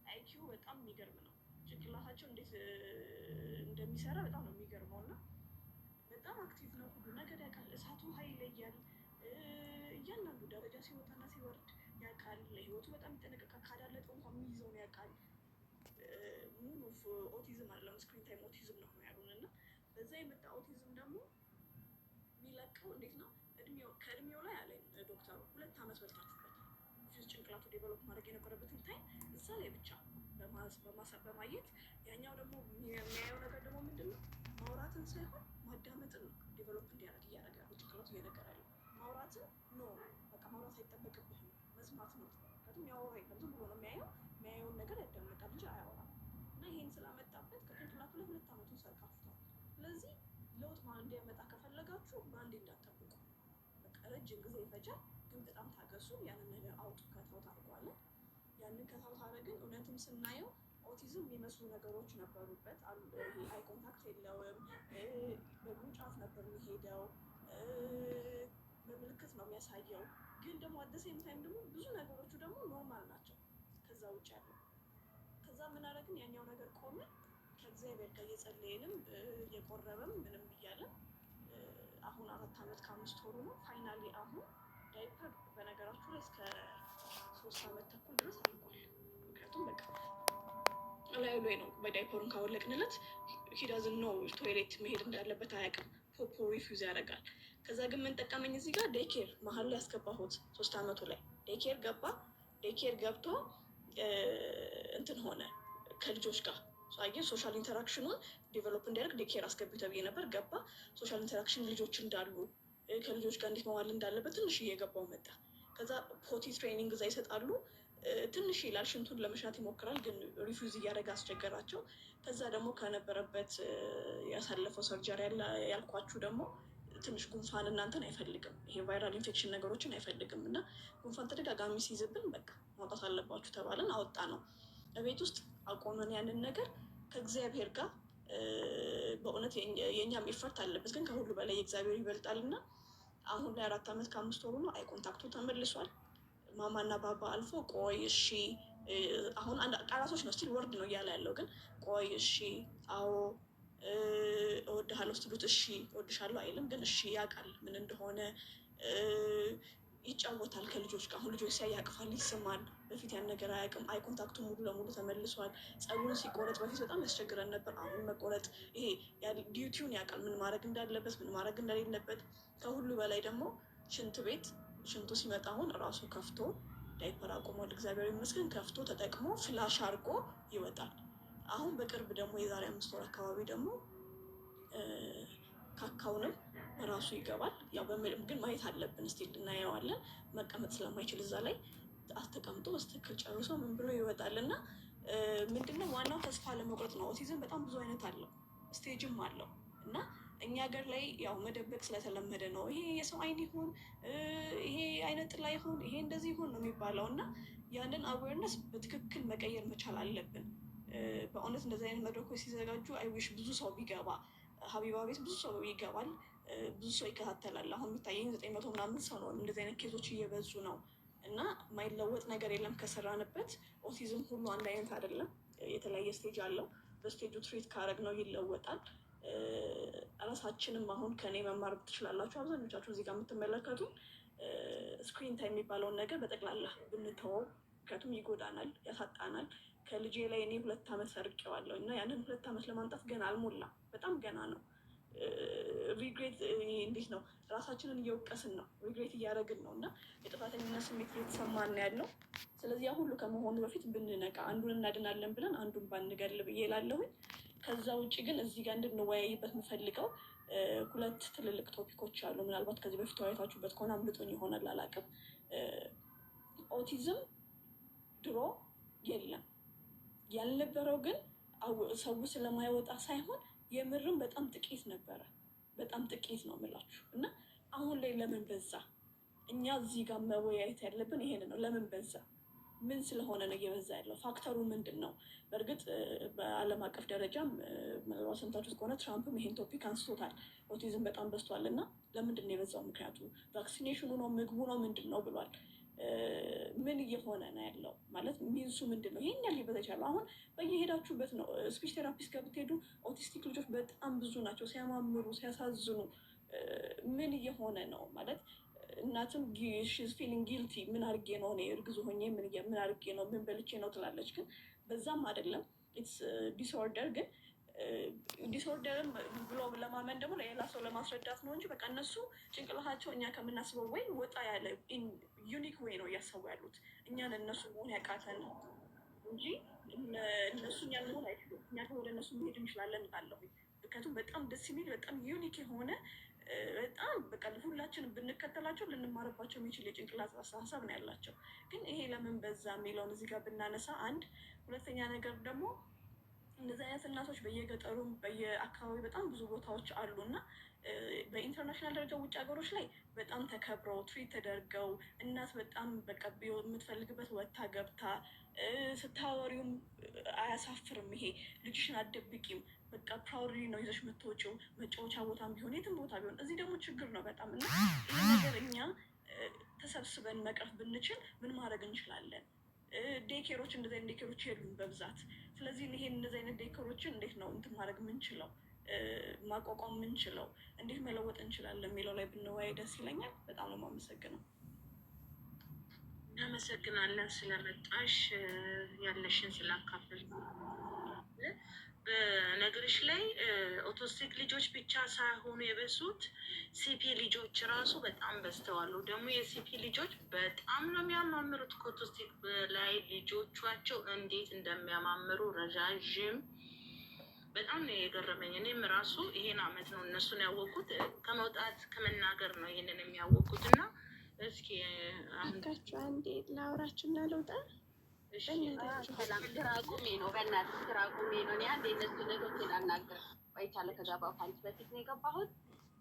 አይኪው በጣም የሚገርም ነው። ጭንቅላታቸው እንዴት እንደሚሰራ በጣም ነው የሚገርመው እና በጣም አክቲቭ ነው። ሁሉ ነገር ያውቃል። እሳቱ ኃይል ይለያል። እያንዳንዱ ደረጃ ሲወጣና ሲወርድ ያውቃል። ለህይወቱ በጣም ይጠነቀቃል። ካዳለጠው እንኳን የሚይዘውን ያውቃል። ሙሉ ኦቲዝም አይደለም ስክሪን ታይም ኦቲዝም ነው ያሉን እና በዛ የመጣ ኦቲዝም ደግሞ የሚለቀው እንዴት ነው? ከእድሜው ላይ አለኝ ዶክተሩ 2 ዓመት በልታችሁበታል። ጭንቅላቱ ዴቨሎፕ ማድረግ የነበረበትን ታይም እዛ ላይ ብቻ በማየት ያኛው ደግሞ የሚያየው ነገር ደግሞ ምንድን ነው? ማውራትን ሳይሆን ማዳመጥን ነው ዴቨሎፕ እንዲያደርግ እያደረገ ያለው ጭንቅላቱ እየነገረ ያለው። ማውራትን በቃ ማውራት አይጠበቅብህም፣ መስማት ነው። ምክንያቱም ያወራ የለም ዝም ብሎ ነው የሚያየውን ነገር ያዳምጣል እንጂ አያወራም። እና ይሄን ስላመጣበት ከጭንቅላቱ ላይ 2 ዓመቱን ሰርቃፍቷል። ስለዚህ ለውጥ እንዲያመጣ ከፈለጋችሁ በአንዴ እንዳትጠብቁ። በቃ ረጅም ጊዜ ይፈጃል፣ ግን በጣም ታገሱ። ያንን ነገር አውጡ ከተውት አድርጓለን። ያንን ከተውት አደረግን። እውነትም ስናየው ኦቲዝም የሚመስሉ ነገሮች ነበሩበት። አይ ኮንታክት የለውም፣ በእግሩ ጫፍ ነበር የሚሄደው፣ በምልክት ነው የሚያሳየው። ግን ደግሞ አደሴም ታይም ደግሞ ብዙ ነገሮቹ ደግሞ ኖርማል ናቸው ከዛ ውጭ ያለው። ከዛ ምን አደረግን? ያኛው ነገር ቆመ። ከእግዚአብሔር ጋር እየጸለየንም እየቆረበም ምንም እያለን አሁን 4 ዓመት ከ5 ወሩ ነው። ፋይናሊ አሁን ዳይፐር በነገራችሁ ላይ እስከ 3 ዓመት ተኩል ድረስ አልቋል። ምክንያቱም በቃ ላዩ ላይ ነው በዳይፐሩን ካወለቅንለት ሂዳዝን ነው ቶይሌት መሄድ እንዳለበት አያውቅም። ፖፖ ሪፊውዝ ያደርጋል። ከዛ ግን ምን ጠቀመኝ? እዚህ ጋር ዴይኬር መሀል ላይ ያስገባሁት 3 ዓመቱ ላይ ዴይኬር ገባ። ዴይኬር ገብቶ እንትን ሆነ ከልጆች ጋር አየህ፣ ሶሻል ኢንተራክሽኑን ዴቨሎፕ እንዲያደርግ ዴይኬር አስገቢ ተብዬ ነበር። ገባ። ሶሻል ኢንተራክሽን ልጆች እንዳሉ ከልጆች ጋር እንዴት መዋል እንዳለበት ትንሽ እየገባው መጣ። ከዛ ፖቲ ትሬኒንግ እዛ ይሰጣሉ። ትንሽ ይላል፣ ሽንቱን ለመሽናት ይሞክራል፣ ግን ሪፊውዝ እያደረገ አስቸገራቸው። ከዛ ደግሞ ከነበረበት ያሳለፈው ሰርጀሪ ያልኳችሁ ደግሞ ትንሽ ጉንፋን እናንተን አይፈልግም፣ ይሄ ቫይራል ኢንፌክሽን ነገሮችን አይፈልግም። እና ጉንፋን ተደጋጋሚ ሲይዝብን በቃ ማውጣት አለባችሁ ተባለን። አወጣ ነው። ቤት ውስጥ አቆመን ያንን ነገር ከእግዚአብሔር ጋር። በእውነት የእኛም ኤፈርት አለበት፣ ግን ከሁሉ በላይ የእግዚአብሔር ይበልጣል። እና አሁን ላይ 4 ዓመት ከ5 ወሩ ነው። አይ ኮንታክቱ ተመልሷል። ማማና ባባ አልፎ ቆይ እሺ፣ አሁን ቃላቶች ነው ስቲል ወርድ ነው እያለ ያለው፣ ግን ቆይ እሺ፣ አዎ እወድሃለሁ ስትሉት እሺ እወድሻለሁ አይልም፣ ግን እሺ ያውቃል ምን እንደሆነ። ይጫወታል ከልጆች ጋር። አሁን ልጆች ሲያይ ያቅፋል፣ ይስማል። በፊት ያን ነገር አያውቅም። አይ ኮንታክቱ ሙሉ ለሙሉ ተመልሷል። ጸጉሩን ሲቆረጥ በፊት በጣም ያስቸግረን ነበር። አሁን መቆረጥ ይሄ ዲዩቲውን ያውቃል፣ ምን ማድረግ እንዳለበት ምን ማድረግ እንደሌለበት። ከሁሉ በላይ ደግሞ ሽንት ቤት ሽንቱ ሲመጣ አሁን እራሱ ከፍቶ ዳይፐር አቁሟል። እግዚአብሔር ይመስገን ከፍቶ ተጠቅሞ ፍላሽ አድርጎ ይወጣል። አሁን በቅርብ ደግሞ የዛሬ 5 ወር አካባቢ ደግሞ ካካውንም ራሱ ይገባል። ያው ግን ማየት አለብን፣ ስቲል እናየዋለን። መቀመጥ ስለማይችል እዛ ላይ ተቀምጦ በስትክክል ጨርሶ ምን ብሎ ይወጣል። እና ምንድነው ዋናው ተስፋ ለመቁረጥ ነው። ኦቲዝም በጣም ብዙ አይነት አለው፣ ስቴጅም አለው። እና እኛ ሀገር ላይ ያው መደበቅ ስለተለመደ ነው። ይሄ የሰው አይን ይሁን፣ ይሄ አይነ ጥላ ይሁን፣ ይሄ እንደዚህ ይሁን ነው የሚባለው። እና ያንን አዌርነስ በትክክል መቀየር መቻል አለብን። በእውነት እንደዚህ አይነት መድረኮች ሲዘጋጁ አይዊሽ ብዙ ሰው ቢገባ። ሀቢባ ቤት ብዙ ሰው ይገባል፣ ብዙ ሰው ይከታተላል። አሁን የሚታየኝ 900 ምናምን ሰው ነው። እንደዚህ አይነት ኬዞች እየበዙ ነው። እና የማይለወጥ ነገር የለም ከሰራንበት። ኦቲዝም ሁሉ አንድ አይነት አይደለም፣ የተለያየ ስቴጅ አለው። በስቴጁ ትሪት ካረግ ነው ይለወጣል። ራሳችንም አሁን ከኔ መማር ትችላላችሁ። አብዛኞቻችሁ እዚህ ጋር የምትመለከቱ ስክሪን ታይም የሚባለውን ነገር በጠቅላላ ብንተወው፣ ምክንያቱም ይጎዳናል፣ ያሳጣናል። ከልጄ ላይ እኔ 2 ዓመት ሰርቄዋለሁ እና ያንን 2 ዓመት ለማምጣት ገና አልሞላም፣ በጣም ገና ነው። ሪግሬት እንዴት ነው? ራሳችንን እየወቀስን ነው፣ ሪግሬት እያደረግን ነው እና የጥፋተኝነት ስሜት እየተሰማን ያለው። ስለዚህ ያ ሁሉ ከመሆኑ በፊት ብንነቃ፣ አንዱን እናድናለን ብለን አንዱን ባንገል ብዬ እላለሁኝ። ከዛ ውጭ ግን እዚህ ጋር እንድንወያይበት የምፈልገው 2 ትልልቅ ቶፒኮች አሉ። ምናልባት ከዚህ በፊት ተወያይታችሁበት ከሆነ አምልጦኝ ይሆናል አላውቅም። ኦቲዝም ድሮ የለም። ያልነበረው ግን ሰው ስለማይወጣ ሳይሆን የምርም በጣም ጥቂት ነበረ። በጣም ጥቂት ነው የምላችሁ። እና አሁን ላይ ለምን በዛ? እኛ እዚህ ጋር መወያየት ያለብን ይሄን ነው። ለምን በዛ? ምን ስለሆነ ነው እየበዛ ያለው? ፋክተሩ ምንድን ነው? በእርግጥ በዓለም አቀፍ ደረጃም ምናልባት ሰምታችሁት ከሆነ ትራምፕም ይሄን ቶፒክ አንስቶታል። ኦቲዝም በጣም በዝቷል እና ለምንድን ነው የበዛው? ምክንያቱ ቫክሲኔሽኑ ነው፣ ምግቡ ነው፣ ምንድን ነው ብሏል። ምን እየሆነ ነው ያለው ማለት ሚንሱ ምንድን ነው? ይሄን ያህል በተቻለ አሁን በየሄዳችሁበት ነው ስፒች ቴራፒስት ጋር ብትሄዱ ኦቲስቲክ ልጆች በጣም ብዙ ናቸው፣ ሲያማምሩ ሲያሳዝኑ። ምን እየሆነ ነው ማለት እናትም ሺዝ ፊሊንግ ጊልቲ ምን አድርጌ ነው እኔ እርግዙ ሆኜ ምን አድርጌ ነው ምን በልቼ ነው ትላለች። ግን በዛም አይደለም ኢትስ ዲስኦርደር። ግን ዲስኦርደርም ብሎ ለማመን ደግሞ ለሌላ ሰው ለማስረዳት ነው እንጂ በቃ እነሱ ጭንቅላታቸው እኛ ከምናስበው ወይ ወጣ ያለ ዩኒክ ወይ ነው እያሰቡ ያሉት። እኛን እነሱ መሆን ያቃተን እንጂ እነሱ እኛን መሆን አይችሉም። እኛ ወደ እነሱ መሄድ እንችላለን እላለሁ። ምክንያቱም በጣም ደስ የሚል በጣም ዩኒክ የሆነ በጣም በቃ ሁላችንም ብንከተላቸው ልንማርባቸው የሚችል የጭንቅላት ሀሳብ ነው ያላቸው። ግን ይሄ ለምን በዛ የሚለውን እዚህ ጋር ብናነሳ አንድ፣ ሁለተኛ ነገር ደግሞ እንደዚህ አይነት እናቶች በየገጠሩም በየአካባቢ በጣም ብዙ ቦታዎች አሉ እና በኢንተርናሽናል ደረጃ ውጭ ሀገሮች ላይ በጣም ተከብረው ትሪት ተደርገው እናት በጣም በቃ የምትፈልግበት ወታ ገብታ ስታወሪውም አያሳፍርም። ይሄ ልጅሽን አትደብቂም በቃ ፕራውድሊ ነው ይዘሽ የምትወጪው መጫወቻ ቦታም ቢሆን የትም ቦታ ቢሆን። እዚህ ደግሞ ችግር ነው በጣም እና ይህ ነገር እኛ ተሰብስበን መቅረፍ ብንችል ምን ማድረግ እንችላለን? ዴኬሮች እንደዚህ አይነት ዴኬሮች የሉም በብዛት። ስለዚህ ይሄን እንደዚህ አይነት ዴኬሮችን እንዴት ነው እንትን ማድረግ የምንችለው ማቋቋም የምንችለው እንዴት መለወጥ እንችላለን የሚለው ላይ ብንወያይ ደስ ይለኛል። በጣም ነው የማመሰግነው። እናመሰግናለን ስለመጣሽ ያለሽን ስላካፈል። በነገርሽ ላይ ኦቲስቲክ ልጆች ብቻ ሳይሆኑ የበዙት ሲፒ ልጆች ራሱ በጣም በዝተዋሉ። ደግሞ የሲፒ ልጆች በጣም ነው የሚያማምሩት። ከኦቲስቲክ ላይ ልጆቿቸው እንዴት እንደሚያማምሩ ረዣዥም፣ በጣም ነው የገረመኝ። እኔም ራሱ ይሄን አመት ነው እነሱን ያወቁት፣ ከመውጣት ከመናገር ነው ይሄንን የሚያወቁት። እና እስኪ አካችሁ አንዴ ላውራችሁና ልውጣ። ስራ ቁሜ ነው በእናትህ ስራ ቁሜ ነው። እኔ አንዴ እነሱ ነገሮች ላናገር ቆይቻለሁ። ከገባሁ ከአንቺ በፊት ነው የገባሁት።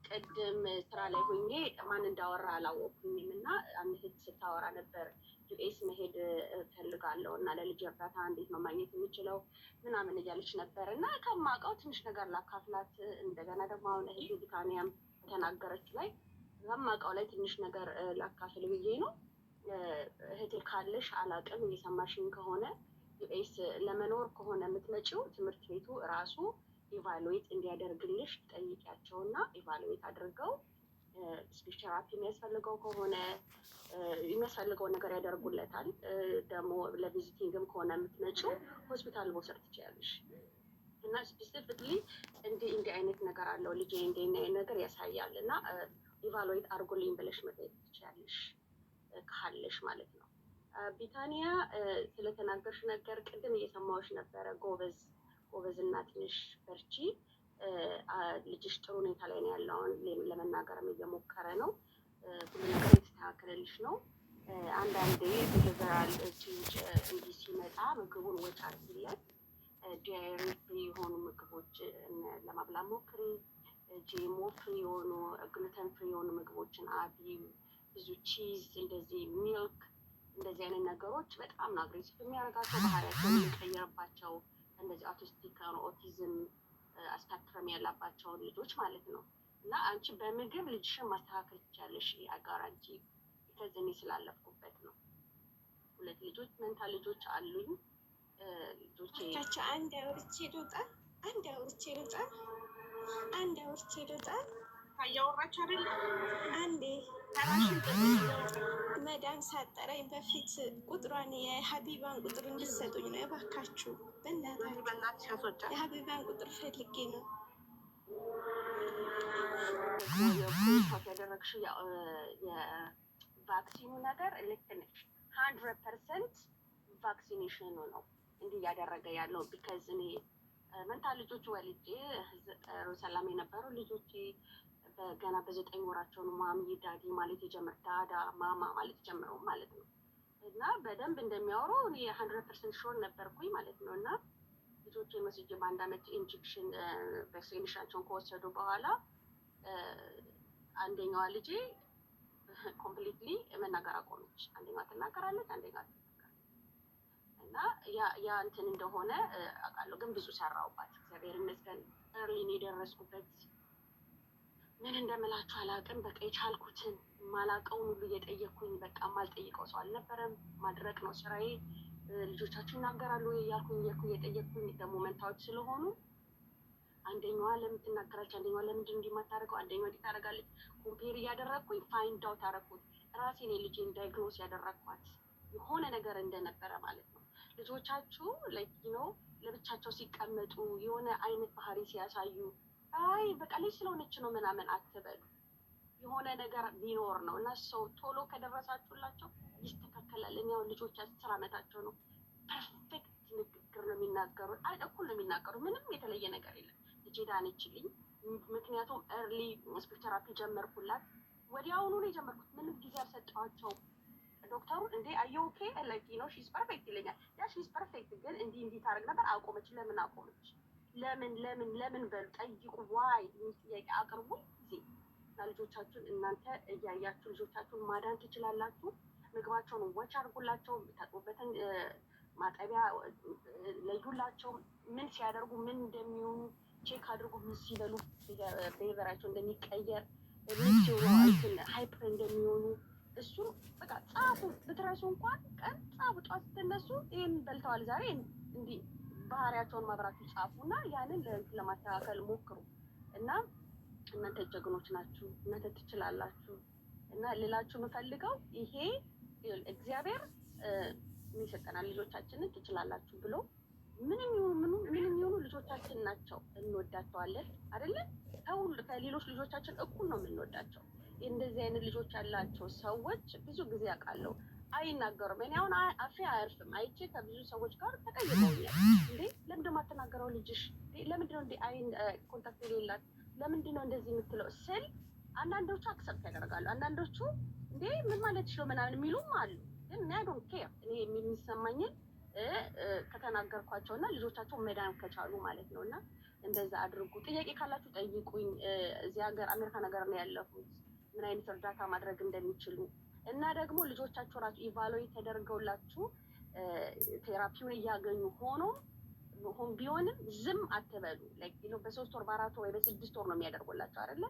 ቅድም ስራ ላይ ሆኜ ማን እንዳወራ አላወኩኝም እና አንድ እህት ስታወራ ነበር ዩኤስ መሄድ እፈልጋለሁ እና ለልጅ እርዳታ እንዴት ነው ማግኘት የምችለው ምናምን እያለች ነበር እና ከማውቀው ትንሽ ነገር ላካፍላት። እንደገና ደግሞ አሁን እህት ቢታኒያም ተናገረች ላይ ከማውቀው ላይ ትንሽ ነገር ላካፍል ብዬ ነው። እህቴ ካለሽ አላቅም እየሰማሽኝ ከሆነ ዩኤስ ለመኖር ከሆነ የምትመጪው ትምህርት ቤቱ እራሱ ኢቫሉዌት እንዲያደርግልሽ ጠይቂያቸው እና ኢቫሉዌት አድርገው ስፒች ቴራፒ የሚያስፈልገው ከሆነ የሚያስፈልገውን ነገር ያደርጉለታል። ደግሞ ለቪዚቲንግም ከሆነ የምትመጪው ሆስፒታል መውሰድ ትችያለሽ እና ስፔሲፊክሊ እንዲህ አይነት ነገር አለው ልጄ እንዲህ አይነት ነገር ያሳያል እና ኢቫሉዌት አድርጎልኝ ብለሽ መጠየቅ ትችያለሽ ካለሽ ማለት ነው። ቢታኒያ ስለተናገርሽ ነገር ቅድም እየሰማሁሽ ነበረ። ጎበዝ እና ትንሽ በርቺ። ልጅሽ ጥሩ ሁኔታ ላይ ነው ያለውን ለመናገርም እየሞከረ ነው። ሁሉ ነገር የተስተካከለልሽ ነው። አንዳንዴ ቢሄቨራል ቼንጅ እንዲህ ሲመጣ ምግቡን ወጪ አድርጊለት። ዳይሪ ፍሪ የሆኑ ምግቦች ለማብላት ሞክሪ። ጂኤምኦ ፍሪ የሆኑ ግሉተን ፍሪ የሆኑ ምግቦችን አብዪ። ብዙ ቺዝ፣ እንደዚህ ሚልክ፣ እንደዚህ አይነት ነገሮች በጣም ነው አግሬሲቭ የሚያደርጋቸው ባህሪያቸውን የሚቀይርባቸው እንደዚህ አውቲስቲክ ኦቲዝም ስፔክትረም ያላባቸውን ልጆች ማለት ነው። እና አንቺ በምግብ ልጅሽን ማስተካከል ትችያለሽ። አጋራንቺ ከዚህ ስላለፍኩበት ነው። 2 ልጆች መንታ ልጆች አሉኝ። ልጆቼ አንድ አውርቼ ልውጣ። ታያወራች አይደል? አንዴ መዳም ሳጠራኝ በፊት ቁጥሯን የሀቢባን ቁጥር እንድትሰጡኝ ነው እባካችሁ። በእናታችሁ የሀቢባን ቁጥር ፈልጌ ነው። ያደረግሽ የቫክሲኑ ነገር ልክ ነሽ። 100% ቫክሲኔሽኑ ነው እንዲህ እያደረገ ያለው። ቢካዝ እኔ መንታ ልጆች ወልጄ ሰላም የነበሩ ልጆቼ ገና በ9 ወራቸው ነው ማሚ ዳዲ ማለት የጀመር ዳዳ ማማ ማለት ጀምረው ማለት ነው። እና በደንብ እንደሚያወሩ እኔ 100% ሾር ነበርኩኝ ማለት ነው። እና ልጆቼን ወስጄ በ1 አመት ኢንጀክሽን ቫክሲኔሽናቸውን ከወሰዱ በኋላ አንደኛዋ ልጄ ኮምፕሊትሊ መናገር አቆመች። አንደኛዋ ትናገራለች፣ አንደኛዋ ትናገራለች። እና ያ እንትን እንደሆነ አውቃለሁ። ግን ብዙ ሰራሁባት። እግዚአብሔር ይመስገን እርሊ ነው የደረስኩበት። ምን እንደምላችሁ አላውቅም። በቃ የቻልኩትን ማላውቀውን ሁሉ እየጠየኩኝ በቃ ማልጠይቀው ሰው አልነበረም። ማድረግ ነው ስራዬ። ልጆቻችሁ ይናገራሉ እያልኩኝ እየጠየኩኝ ደግሞ መንታዎች ስለሆኑ አንደኛዋ ለምን ትናገራለች፣ አንደኛዋ ለምንድን እንዲህ የማታደርገው፣ አንደኛዋ እንዲህ ታደርጋለች። ኮምፔር እያደረግኩኝ ፋይንድ አውት አደረኩት። ራሴን የልጄን ዳይግኖስ ያደረግኳት የሆነ ነገር እንደነበረ ማለት ነው። ልጆቻችሁ ላይክ ነው ለብቻቸው ሲቀመጡ የሆነ አይነት ባህሪ ሲያሳዩ አይ በቃ ልጅ ስለሆነች ነው ምናምን አትበሉ። የሆነ ነገር ቢኖር ነው እና ሰው ቶሎ ከደረሳችሁላቸው ይስተካከላል። እኔ አሁን ልጆች 10 ዓመታቸው ነው። ፐርፌክት ንግግር ነው የሚናገሩት። እኩል ነው የሚናገሩት። ምንም የተለየ ነገር የለም። ልጄ ዳነችልኝ። ምክንያቱም ኤርሊ ስፒች ቴራፒ ጀመርኩላት። ወዲያውኑ ነው የጀመርኩት። ምንም ጊዜ አልሰጠኋቸውም። ዶክተሩን እንዴ አየሁ ኦኬ ላይክ ዩ ኖ ሺዝ ፐርፌክት ይለኛል። ያ ሺዝ ፐርፌክት ግን እንዲህ ታደርግ ነበር አቆመች። ለምን አቆመች? ለምን በሉ ጠይቁ። ዋይ ጥያቄ አቅርቡ ጊዜ እና ልጆቻችሁን እናንተ እያያችሁ ልጆቻችሁን ማዳን ትችላላችሁ። ምግባቸውን ወች አድርጉላቸው። የሚታጥቡበትን ማጠቢያ ለዩላቸው። ምን ሲያደርጉ ምን እንደሚሆኑ ቼክ አድርጉ። ምን ሲበሉ ብሄቨራቸው እንደሚቀየር ምን ሲሆኑ ሃይፐር እንደሚሆኑ እሱን በቃ ጻፉ። ብትረሱ እንኳን ቀን ጻፉ። ጠዋት ስትነሱ ይህን በልተዋል ዛሬ እንዲህ ባህሪያቸውን ማብራቱ ጻፉ እና ያንን ለማስተካከል ሞክሩ እና እናንተ ጀግኖች ናችሁ። እናንተ ትችላላችሁ። እና ልላችሁ የምፈልገው ይሄ እግዚአብሔር የሚሰጠናል ልጆቻችንን ትችላላችሁ ብሎ ምንም ይሁኑ ልጆቻችን ናቸው። እንወዳቸዋለን አይደለም? ከሌሎች ልጆቻችን እኩል ነው የምንወዳቸው። እንደዚህ አይነት ልጆች ያላቸው ሰዎች ብዙ ጊዜ አውቃለሁ አይናገሩም። እኔ አሁን አፌ አያርፍም። አይቼ ከብዙ ሰዎች ጋር ተቀይመውኛል። እንዴ ለምንድን ነው የማትናገረው ልጅሽ? ለምንድን ነው እንዴ አይን ኮንታክት የሌላት? ለምንድን ነው እንደዚህ የምትለው ስል አንዳንዶቹ አክሰፕት ያደርጋሉ። አንዳንዶቹ እንዴ ምን ማለት ነው ምናምን የሚሉም አሉ። ግን እኔ አይ ዶንት ኬር። እኔ የሚሰማኝን ከተናገርኳቸው እና ልጆቻቸው መዳን ከቻሉ ማለት ነው። እና እንደዛ አድርጉ። ጥያቄ ካላችሁ ጠይቁኝ። እዚህ ሀገር አሜሪካ ነገር ነው ያለሁት ምን አይነት እርዳታ ማድረግ እንደሚችሉ እና ደግሞ ልጆቻቸው ራሱ ኢቫሉዌት ተደርገውላችሁ ቴራፒውን እያገኙ ሆን ቢሆንም ዝም አትበሉ። ላይክ ነው በ3 ወር በ4 ወር ወይ በ6 ወር ነው የሚያደርጉላችሁ አይደለ?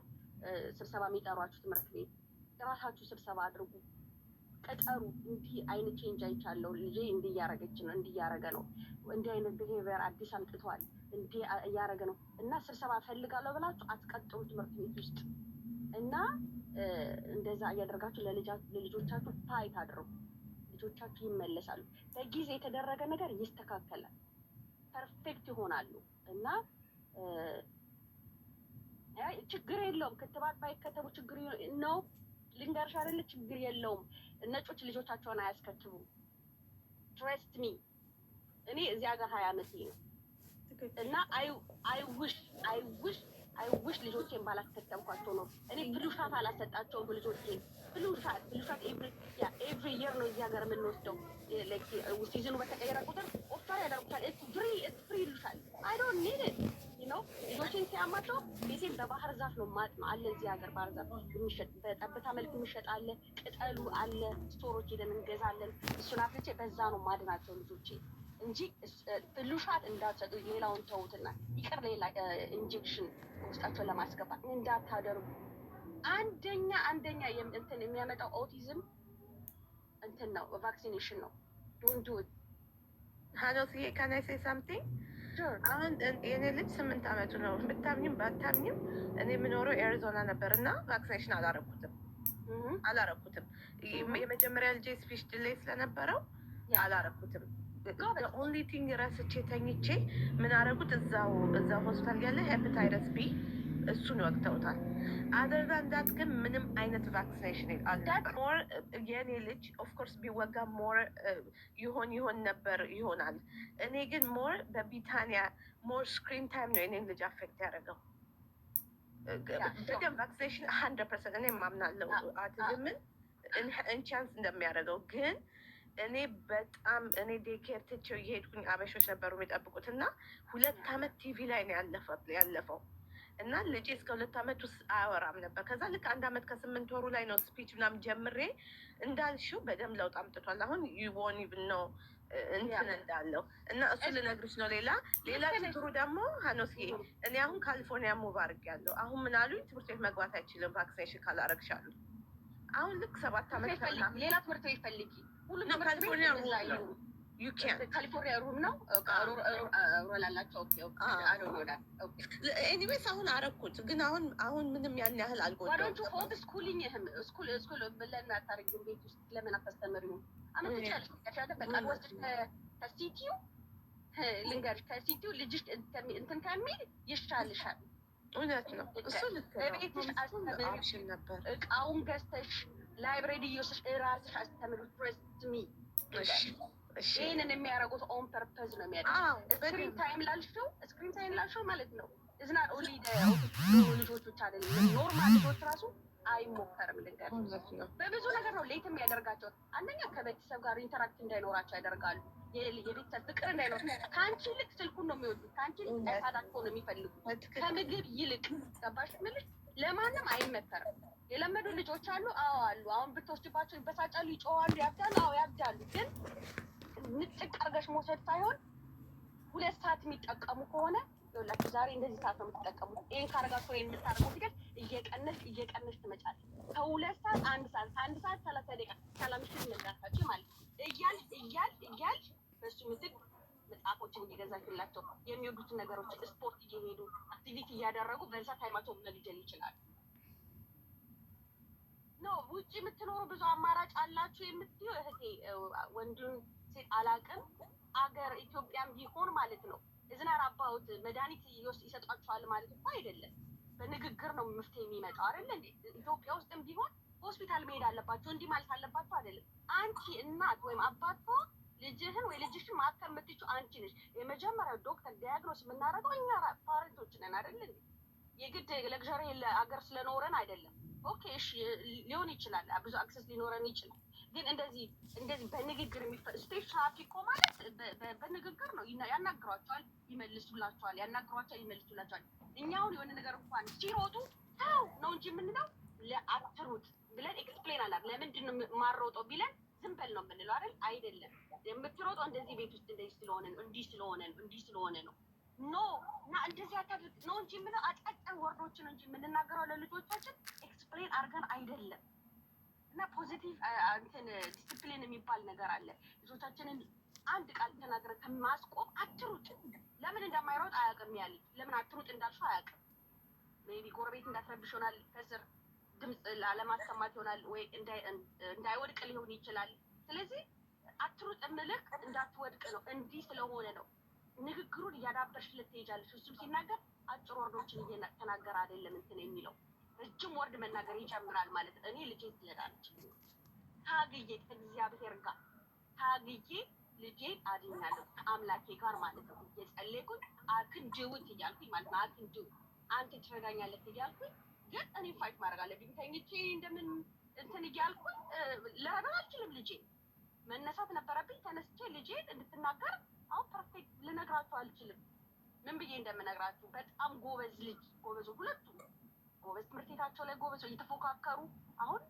ስብሰባ የሚጠሯችሁ ትምህርት ቤት ራሳችሁ ስብሰባ አድርጉ፣ ቀጠሩ። እንዲህ አይነት ቼንጅ አይቻለሁ፣ ልጄ እንዲህ እያረገች ነው፣ እንዲህ እያረገ ነው፣ እንዲህ አይነት ቢሄቪየር አዲስ አምጥቷል፣ እንዲህ እያረገ ነው እና ስብሰባ ፈልጋለሁ ብላችሁ አትቀጥሩ ትምህርት ቤት ውስጥ እና እንደዛ እያደረጋችሁ ለልጆቻችሁ ፋይት አድርጉ። ልጆቻችሁ ይመለሳሉ። በጊዜ የተደረገ ነገር ይስተካከላል። ፐርፌክት ይሆናሉ እና ችግር የለውም። ክትባት ባይከተቡ ችግር ነው። ልንገርሽ አይደለ? ችግር የለውም። ነጮች ልጆቻቸውን አያስከትቡም። ትረስት ሚ። እኔ እዚህ ሀገር 20 ዓመቴ ነው እና አይውሽ ልጆቼን ባላስከተብኳቸው ነው። እኔ ብሉሻት አላሰጣቸውም ልጆቼን። ብሉሻት ኤቭሪ ይር ነው እዚህ ሀገር የምንወስደው። ሲዝኑ በተቀየረ ቁጥር ኦፈር ያደርጉታል። ፍሪ ይሉሻል። አይ ዶንት ኒድ ኢት ነው። ልጆቼን ሲያማቸው ቤቴን በባህር ዛፍ ነው ማጥማ አለ። እዚህ ሀገር ባህር ዛፍ የሚሸጥ በጠብታ መልክ የሚሸጥ አለ። ቅጠሉ አለ። ስቶሮች ሄደን እንገዛለን። እሱን አፍልቼ በዛ ነው ማድናቸው ልጆቼ እንጂ ብሉሻት እንዳትሰጡ። ሌላውን ተውትና ይቅር ሌላ ኢንጀክሽን ውስጣቸውን ለማስገባት እንዳታደርጉ። አንደኛ እንትን የሚያመጣው ኦቲዝም እንትን ነው፣ ቫክሲኔሽን ነው። ዶንት ዱ ኢት። ሀኖስዬ ካን አይ ሴይ ሳምቲንግ? አሁን የኔ ልጅ 8 ዓመቱ ነው። ብታምኝም ባታምኝም እኔ የምኖረው ኤሪዞና ነበር እና ቫክሲኔሽን አላረኩትም። የመጀመሪያ ልጄ ስፒች ዲሌይ ስለነበረው አላረኩትም። ኦንሊ ቲንግ ረስቼ ተኝቼ ምን አደረጉት? እዛው ሆስፒታል ያለ ሄፓታይተስ ቢ እሱን ወቅተውታል። አደር ዛት ግን ምንም አይነት ቫክሲኔሽን ሞር የኔ ልጅ ኦፍኮርስ ቢወጋ ሞር ይሆን ነበር ይሆናል። እኔ ግን ሞር በቢታኒያ ሞር ስክሪን ታይም ነው የኔን ልጅ አፌክት ያደረገው። በደንብ ቫክሲኔሽን 100% እኔ ማምናለው አውቲዝምን ኢንቻንስ እንደሚያደርገው ግን እኔ ዴይኬር ትቼው እየሄድኩኝ አበሾች ነበሩ የሚጠብቁት እና 2 ዓመት ቲቪ ላይ ነው ያለፈው እና ልጄ እስከ 2 ዓመት ውስጥ አያወራም ነበር። ከዛ ልክ 1 ዓመት ከ8 ወሩ ላይ ነው ስፒች ምናምን ጀምሬ እንዳልሽው በደንብ ለውጥ አምጥቷል። አሁን ዩቦን ኢቭን ነው እንትን እንዳለው እና እሱ ልነግርሽ ነው። ሌላ ችግሩ ደግሞ ሀኖስዬ እኔ አሁን ካሊፎርኒያ ሙቭ አድርጌያለሁ። አሁን ምን አሉኝ? ትምህርት ቤት መግባት አይችልም ቫክሲኔሽን ካላረግሽ አሉ። አሁን ልክ 7 ዓመት ሌላ ትምህርት ቤት ፈልጊ። ሁሉም ካሊፎርኒያ ካሊፎርኒያ ሩም ነው ላላቸው። ኤኒዌይስ አሁን አረኩት፣ ግን አሁን ምንም ያን ያህል አልጎዳሁም። ሆም ስኩሊንግ ስኩል ብለን አታረጊም? ቤት ውስጥ ለምን አታስተምሪውም? አመትቻለሽ በቃ ወስድ ከሲቲው ልንገርሽ፣ ከሲቲው ልጅሽ እንትን ከሚል ይሻልሻል። እውነት ነው እሱ። በቤትሽ አስተምሪ ነበር። እቃውን ገዝተሽ ላይብሬሪ እየወሰድሽ እራስሽ አስተምሪ። ትረስት ሚ። ይህንን የሚያደርጉት ኦን ፐርፐዝ ነው የሚያደርጉት። ስክሪን ታይም ላልሽው ማለት ነው እዝናት ኦንሊ ልጆች ብቻ አይደለም፣ ኖርማል ልጆች ራሱ አይሞከርም። ልንገርሽ በብዙ ነገር ነው ሌት የሚያደርጋቸው። አንደኛ ከቤተሰብ ጋር ኢንተራክት እንዳይኖራቸው ያደርጋሉ። የቤተሰብ ፍቅር እንዳይኖር፣ ከአንቺ ይልቅ ስልኩን ነው የሚወዱት። ከአንቺ ይልቅ ጠፋዳቸው ነው የሚፈልጉት ከምግብ ይልቅ። ገባሽ ምልሽ? ለማንም አይመከርም። የለመዱ ልጆች አሉ። አሉ። አሁን ብትወስድባቸው ይበሳጫሉ፣ ይጮዋሉ፣ ያብዳሉ። ያብዳሉ። ግን ንጥቅ አድርገሽ መውሰድ ሳይሆን 2 ሰዓት የሚጠቀሙ ከሆነ ይኸውላችሁ ዛሬ እንደዚህ ሰዓት ነው የምትጠቀሙት። ይህን ካረጋችሁ ወይም የምታደርጉት ሲገል እየቀነሽ ትመጫለሽ። ከ2 ሰዓት 1 ሰዓት 30 ደቂቃ ሰላምሽን መጋታችሁ ማለት እያልሽ በሱ ምትክ መጽሐፎችን እየገዛችላቸው የሚወዱትን ነገሮች ስፖርት እየሄዱ አክቲቪቲ እያደረጉ በዛ ታይማቸውን መግደል ይችላሉ። ውጭ የምትኖሩ ብዙ አማራጭ አላችሁ የምትዩ እህቴ፣ ወንድም ሴት አላቅም፣ አገር ኢትዮጵያም ቢሆን ማለት ነው እዝናር አባውት መድኃኒት ይሰጧቸዋል ማለት እኮ አይደለም። በንግግር ነው መፍትሄ የሚመጣው አይደለ እንዴ? ኢትዮጵያ ውስጥም ቢሆን ሆስፒታል መሄድ አለባቸው፣ እንዲህ ማለት አለባቸው አይደለም። አንቺ እናት ወይም አባት ልጅህን ወይ ልጅሽን ማከም የምትችው አንቺ ነሽ። የመጀመሪያው ዶክተር ዲያግኖስ የምናደርገው እኛ ፓረንቶች ነን አይደለ እንዴ? የግድ ለግዠሪ አገር ስለኖረን አይደለም። ኦኬ እሺ ሊሆን ይችላል፣ ብዙ አክሰስ ሊኖረን ይችላል። ግን እንደዚህ በንግግር ስፔሻል እኮ ማለት በንግግር ነው። ያናግሯቸዋል፣ ይመልሱላቸዋል፣ ያናግሯቸዋል፣ ይመልሱላቸዋል። እኛውን የሆነ ነገር እንኳን ሲሮጡ ተው ነው እንጂ የምንለው አትሩጥ ብለን ኤክስፕሌን አላ ለምንድን ነው የማሮጠው ቢለን ዝም በል ነው የምንለው አይደል? አይደለም የምትሮጠው እንደዚህ ቤት ውስጥ እንደዚህ ስለሆነ ነው፣ እንዲህ ስለሆነ ነው ኖ እና እንደዚህ አታድርግ ነው እንጂ የምንለው አጫጭር ወርዶችን እንጂ የምንናገረው ለልጆቻችን ኤክስፕሌን አድርገን አይደለም። እና ፖዚቲቭ ዲስፕሊን የሚባል ነገር አለ። ልጆቻችንን አንድ ቃል ተናግረን ከማስቆም አትሩጥ። ለምን እንደማይሮጥ አያውቅም። ያለ ለምን አትሩጥ እንዳልሽው አያውቅም። ሜቢ ጎረቤት እንዳትረብሽ ይሆናል፣ ከስር ድምፅ ላለማሰማት ይሆናል፣ ወይ እንዳይወድቅ ሊሆን ይችላል። ስለዚህ አትሩጥ ምልክ እንዳትወድቅ ነው። እንዲህ ስለሆነ ነው ንግግሩን እያዳበርሽ ልትሄጃለሽ። እሱም ሲናገር አጭር ወርዶችን እየተናገረ አይደለም እንትን የሚለው ረጅም ወርድ መናገር ይጀምራል ማለት ነው። እኔ ልጄ ትሄዳለች ታግዬ ከእግዚአብሔር ጋር ታግዬ ልጄን አድኛለሁ ከአምላኬ ጋር ማለት ነው። እየጸለይኩኝ አክንጅውት እያልኩኝ ማለት ነው። አክንጅውት አንተ ትረዳኛለህ እያልኩኝ ግን እኔ ፋይት ማድረግ አለብኝ። ተኝቼ እንደምን እንትን እያልኩኝ ልረዳ አልችልም። ልጄ መነሳት ነበረብኝ። ተነስቼ ልጄን እንድትናገር አሁን ፐርፌክት ልነግራችሁ አልችልም። ምን ብዬ እንደምነግራችሁ በጣም ጎበዝ ልጅ ጎበዙ፣ ሁለቱም ጎበዝ፣ ትምህርት ቤታቸው ላይ ጎበዝ እየተፎካከሩ አሁን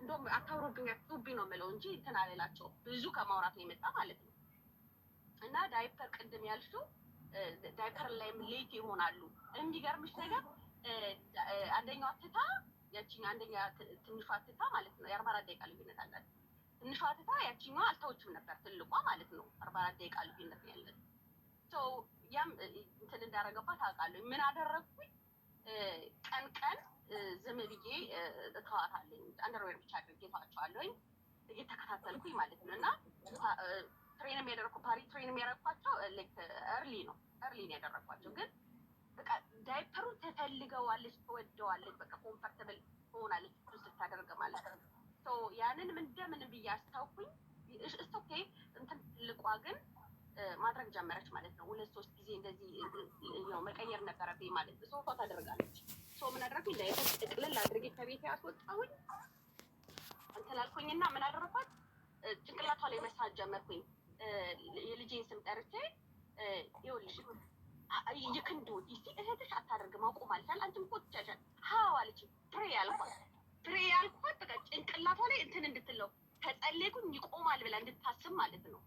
እንደውም አታውሩብኝ አትጡብኝ ነው የምለው እንጂ እንትን አልላቸው ብዙ ከማውራት ነው የመጣ ማለት ነው። እና ዳይፐር ቅድም ያልሽው ዳይፐር ላይም ሌት ይሆናሉ። የሚገርምሽ ነገር አንደኛዋ ትታ ያቺኛ አንደኛ ትንሿ ትታ ማለት ነው የ44 ደቂቃ ልዩነት አላት። ትንሿ ትታ ያቺኛዋ አልተወችም ነበር ትልቋ ማለት ነው 44 ደቂቃ ልዩነት ያለን ሰው ያም እንትን እንዳረገባት አውቃለሁ። ምን አደረግኩኝ? ቀን ዝም ብዬ እተዋታለኝ። አንደርዌር ብቻ አድርጌ እተዋቸዋለሁኝ እየተከታተልኩኝ ማለት ነው። እና ትሬን የሚያደርጓቸው እርሊ ነው ያደረግኳቸው። ግን በቃ ዳይፐሩን ትፈልገዋለች፣ ትወደዋለች፣ በቃ ኮምፈርተብል ትሆናለች ስታደርግ ማለት ነው። ያንን እንደምንም ብዬ አስታውኩኝ። ኦኬ እንትን ትልቋ ግን ማድረግ ጀመረች ማለት ነው። 2-3 ጊዜ እንደዚህ መቀየር ነበረብኝ ማለት ነው። ሶፋ ታደርጋለች። ምን አደረኩኝ? ዳይፐር ጥቅልል አድርጌ ከቤት ያስወጣሁኝ እንትን አልኩኝና ምን አደረኳት? ጭንቅላቷ ላይ መሳት ጀመርኩኝ። የልጄን ስም ጠርቼ ይኸውልሽ ይክንዱ እስቲ እህትሽ አታደርግም አቁም አልቻል አንቺም እኮ ትቻቻል ሀው አለች። ፕሬ ያልኳት በቃ ጭንቅላቷ ላይ እንትን እንድትለው ከጸለይኩኝ ይቆማል ብላ እንድታስብ ማለት ነው።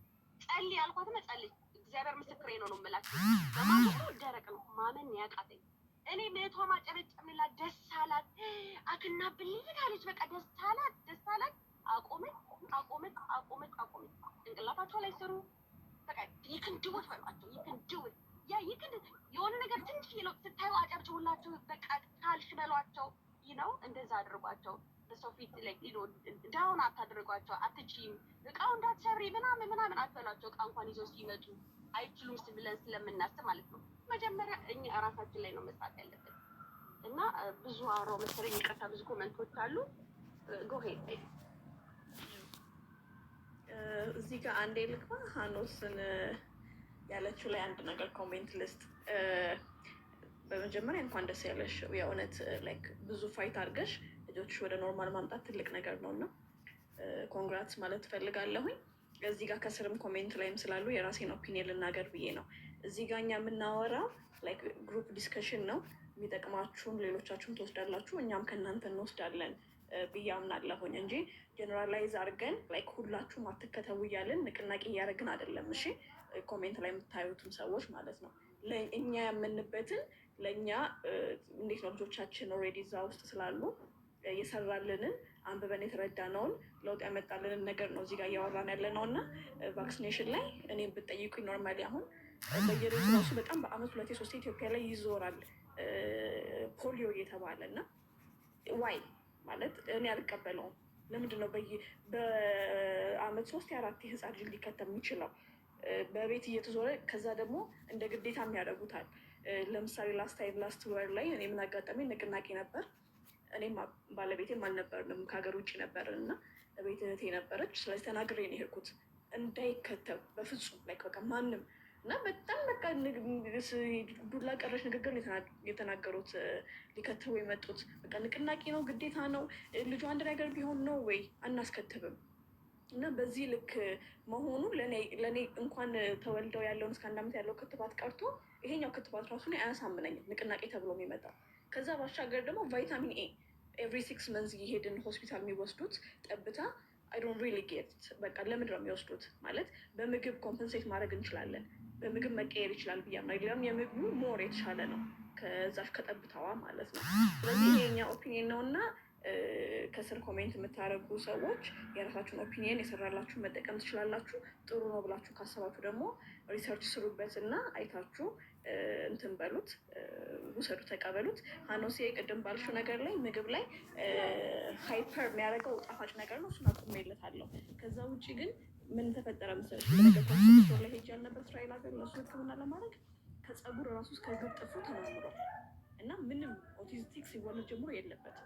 ጸልይ አልኳት እና ጸልይ እግዚአብሔር ምስክሬ ነው የምላችሁ። በማለት ደረቅ ነው ማመን ያቃተኝ። እኔ ቤቷ ማጨበጨብላት ደስ አላት አትናብልኝ አለች። በቃ ደስ አላት። አቆመች። ጭንቅላታቸው ላይ ስሩ በቃ ይክንድውት በሏቸው ይክንድውት የሆነ ነገር ትንሽ ስታዩ አጨብጭቡላቸው። በቃ ካልሽ በሏቸው ነው እንደዛ አድርጓቸው። በሰው ፊት ላይ ዳውን አታድርጓቸው። አትችይም እቃው እንዳትሰሪ ምናምን አትበሏቸው። እቃ እንኳን ይዘው ሲመጡ አይችሉም ብለን ስለምናስብ ማለት ነው። መጀመሪያ እኛ እራሳችን ላይ ነው መስራት ያለብን እና ብዙ አወራሁ መሰለኝ። ይቅርታ ብዙ ኮመንቶች አሉ። ጎሄድ እዚህ ጋር አንዴ ልግባ። ሀኖስን ያለችው ላይ አንድ ነገር ኮሜንት ልስጥ። በመጀመሪያ እንኳን ደስ ያለሽ። የእውነት ላይክ ብዙ ፋይት አድርገሽ ልጆችሽ ወደ ኖርማል ማምጣት ትልቅ ነገር ነው እና ኮንግራትስ ማለት ትፈልጋለሁኝ። እዚህ ጋር ከስርም ኮሜንት ላይም ስላሉ የራሴን ኦፒኒየን ልናገር ብዬ ነው። እዚህ ጋር እኛ የምናወራው ላይክ ግሩፕ ዲስከሽን ነው። የሚጠቅማችሁን ሌሎቻችሁን ትወስዳላችሁ፣ እኛም ከእናንተ እንወስዳለን ብዬ አምናለሁኝ እንጂ ጀነራላይዝ አድርገን ላይክ ሁላችሁም አትከተቡ እያለን ንቅናቄ እያደረግን አይደለም። እሺ ኮሜንት ላይ የምታዩትም ሰዎች ማለት ነው እኛ ያመንበትን ለእኛ እንዴት ነው ልጆቻችን ኦልሬዲ እዛ ውስጥ ስላሉ የሰራልንን አንብበን የተረዳነውን ለውጥ ያመጣልንን ነገር ነው እዚህ ጋር እያወራን ያለ ነው። እና ቫክሲኔሽን ላይ እኔም ብጠይቁኝ ኖርማሊ አሁን በየቤቱ ራሱ በጣም በአመት 2-3 ኢትዮጵያ ላይ ይዞራል ፖሊዮ እየተባለ እና ዋይ ማለት እኔ አልቀበለውም። ለምንድን ነው በአመት 3-4 ህፃን ልጅ ሊከተም የሚችለው በቤት እየተዞረ ከዛ ደግሞ እንደ ግዴታም ያደርጉታል። ለምሳሌ ላስት ወር ላይ እኔ ምን አጋጣሚ ንቅናቄ ነበር። እኔም ባለቤቴም አልነበርንም ከሀገር ውጭ ነበርን እና ቤት እህቴ ነበረች። ስለዚህ ተናግሬ ነው የሄድኩት እንዳይከተብ በፍጹም ላይ በቃ ማንም እና በጣም በቃ ዱላ ቀረሽ ንግግር የተናገሩት ሊከትቡ የመጡት በቃ ንቅናቄ ነው ግዴታ ነው። ልጁ አንድ ነገር ቢሆን ነው ወይ አናስከትብም። እና በዚህ ልክ መሆኑ ለእኔ እንኳን ተወልደው ያለውን እስከ 1 ዓመት ያለው ክትባት ቀርቶ ይሄኛው ክትባት ራሱ አያሳምነኝም ንቅናቄ ተብሎ የሚመጣው። ከዛ ባሻገር ደግሞ ቫይታሚን ኤ ኤቭሪ 6 መንዝ እየሄድን ሆስፒታል የሚወስዱት ጠብታ አይ ዶንት ሪሊ ጌት በቃ ለምንድን ነው የሚወስዱት? ማለት በምግብ ኮምፐንሴት ማድረግ እንችላለን፣ በምግብ መቀየር ይችላል ብያ ለም የምግቡ ሞር የተሻለ ነው ከዛሽ ከጠብታዋ ማለት ነው። ስለዚህ ይሄ የኛ ኦፒኒየን ነው እና ከስር ኮሜንት የምታደርጉ ሰዎች የራሳችሁን ኦፒኒየን የሰራላችሁ መጠቀም ትችላላችሁ። ጥሩ ነው ብላችሁ ካሰባችሁ ደግሞ ሪሰርች ስሩበት እና አይታችሁ እንትን በሉት፣ ውሰዱ፣ ተቀበሉት። ሀኖሴ ቅድም ባልሽው ነገር ላይ ምግብ ላይ ሃይፐር የሚያደርገው ጣፋጭ ነገር ነው፣ እሱን አቁሜለታለሁ። ከዛ ውጭ ግን ምን ተፈጠረ መሰለሽ? ነገርኳቸው ላይ ሄጅ ያልነበር እስራኤል ሀገር እነሱ ሕክምና ለማድረግ ከፀጉር ራሱ እስከ እግር ጥፍሩ ተመርምሯል እና ምንም ኦቲስቲክ ሲወለድ ጀምሮ የለበትም።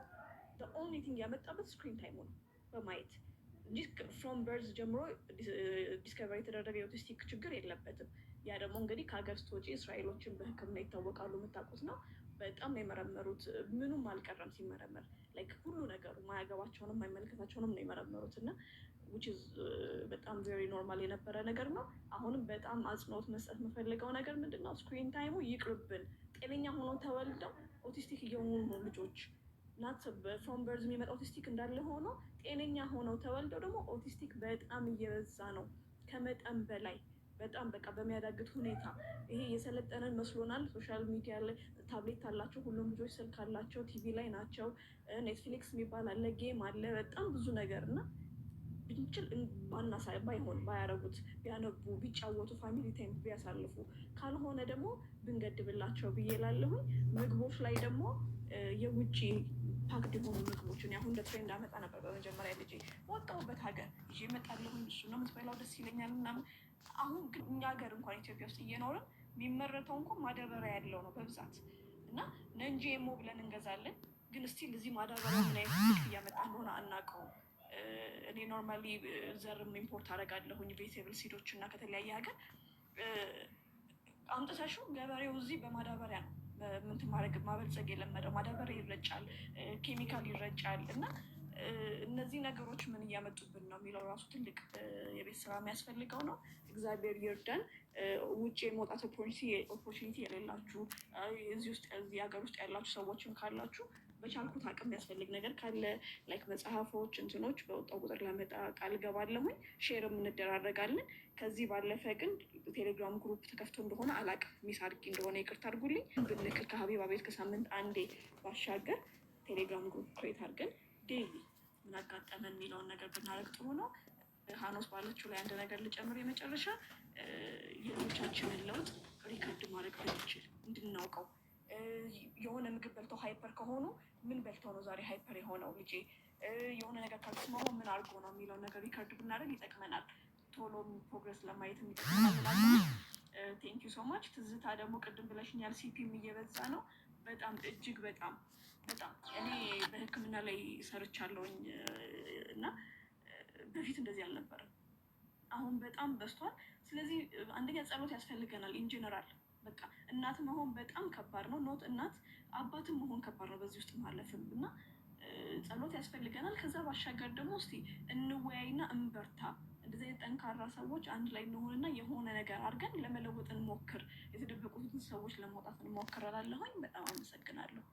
ኦንሊ ቲንግ ያመጣበት ስክሪን ታይሙ ነው በማየት እንጂ ፍሮም በርዝ ጀምሮ ዲስከቨሪ የተደረገ የኦቲስቲክ ችግር የለበትም። ያ ደግሞ እንግዲህ ከሀገር ስትወጪ እስራኤሎችን በህክምና ይታወቃሉ፣ የምታውቁት ነው። በጣም ነው የመረመሩት፣ ምኑም አልቀረም ሲመረመር። ላይክ ሁሉ ነገሩ ማያገባቸውንም የማይመለከታቸውንም ነው የመረመሩት እና which is በጣም ቬሪ ኖርማል የነበረ ነገር ነው። አሁንም በጣም አጽንኦት መስጠት የምፈልገው ነገር ምንድን ነው? ስክሪን ታይሙ ይቅርብን። ጤነኛ ሆነው ተወልደው ኦቲስቲክ እየሆኑ ነው ልጆች ናት ፍሮም በርዝ የሚመጣ ኦቲስቲክ እንዳለ ሆኖ ጤነኛ ሆነው ተወልደው ደግሞ ኦቲስቲክ በጣም እየበዛ ነው ከመጠን በላይ በጣም በቃ በሚያዳግት ሁኔታ። ይሄ የሰለጠነን መስሎናል። ሶሻል ሚዲያ ላይ ታብሌት አላቸው፣ ሁሉም ልጆች ስልክ አላቸው፣ ቲቪ ላይ ናቸው፣ ኔትፍሊክስ የሚባል አለ፣ ጌም አለ፣ በጣም ብዙ ነገር እና ብንችል ባይሆን ባያረጉት፣ ቢያነቡ፣ ቢጫወቱ፣ ፋሚሊ ታይም ቢያሳልፉ፣ ካልሆነ ደግሞ ብንገድብላቸው ብዬ ላለሁኝ። ምግቦች ላይ ደግሞ የውጭ ፓክድ የሆኑ ምግቦችን አሁን እንደ ትሬንድ አመጣ ነበር። በመጀመሪያ ልጄ ወጣሁበት ሀገር ይዤ እመጣለሁኝ፣ እሱ ነው የምትበላው፣ ደስ ይለኛል ምናምን። አሁን ግን እኛ ሀገር እንኳን ኢትዮጵያ ውስጥ እየኖርን የሚመረተው እንኳን ማዳበሪያ ያለው ነው በብዛት እና ነንጂኤሞ ብለን እንገዛለን። ግን ስቲል እዚህ ማዳበሪያ ምን አይነት እያመጣ እንደሆነ አናውቀውም። እኔ ኖርማሊ ዘርም ኢምፖርት አደርጋለሁኝ ቬጅቴብል ሲዶች እና ከተለያየ ሀገር አምጥተሽው ገበሬው እዚህ በማዳበሪያ ነው ምንትን ማበልጸግ የለመደው። ማዳበሪያ ይረጫል፣ ኬሚካል ይረጫል እና እነዚህ ነገሮች ምን እያመጡብን ነው የሚለው ራሱ ትልቅ የቤት ስራ የሚያስፈልገው ነው። እግዚአብሔር ይርዳን። ውጭ የመውጣት ኦፖርቹኒቲ የሌላችሁ እዚህ ሀገር ውስጥ ያላችሁ ሰዎችም ካላችሁ በቻልኩት አቅም የሚያስፈልግ ነገር ካለ ላይክ መጽሐፎች እንትኖች በወጣው ቁጥር ለመጣ ቃል ገባለሁኝ። ሼርም እንደራረጋለን። ከዚህ ባለፈ ግን ቴሌግራም ግሩፕ ተከፍቶ እንደሆነ አላቅም። ሚስ አድርጌ እንደሆነ ይቅርታ አድርጉልኝ። ብንክል ከሀቢባ ቤት ከሳምንት አንዴ ባሻገር ቴሌግራም ግሩፕ ክሬት አድርገን ዴይሊ ምን አጋጠመን የሚለውን ነገር ብናደርግ ጥሩ ነው። ሀኖስ ባለችው ላይ አንድ ነገር ልጨምር። የመጨረሻ የልጆቻችንን ለውጥ ሪከርድ ማድረግ ብንችል እንድናውቀው የሆነ ምግብ በልተው ሃይፐር ከሆኑ ምን በልተው ነው ዛሬ ሃይፐር የሆነው ልጄ፣ የሆነ ነገር ካልተስማማ ምን አድርጎ ነው የሚለውን ነገር ሪከርድ ብናደርግ ይጠቅመናል። ቶሎም ፕሮግረስ ለማየት የሚጠቅመናል። ቴንኪ ሶ ማች። ትዝታ ደግሞ ቅድም ብለሽኛል፣ ሲፒም እየበዛ ነው በጣም እጅግ በጣም እኔ በሕክምና ላይ ሰርቻለሁኝ እና በፊት እንደዚህ አልነበረም። አሁን በጣም በዝቷል። ስለዚህ አንደኛ ጸሎት ያስፈልገናል። ኢንጀነራል በቃ እናት መሆን በጣም ከባድ ነው። ኖት እናት አባትም መሆን ከባድ ነው በዚህ ውስጥ ማለፍም እና ጸሎት ያስፈልገናል። ከዛ ባሻገር ደግሞ እስቲ እንወያይና እንበርታ። እንደዚህ ጠንካራ ሰዎች አንድ ላይ እንሆንና የሆነ ነገር አድርገን ለመለወጥ እንሞክር። የተደበቁትን ሰዎች ለማውጣት እንሞክር እላለሁኝ። በጣም አመሰግናለሁ።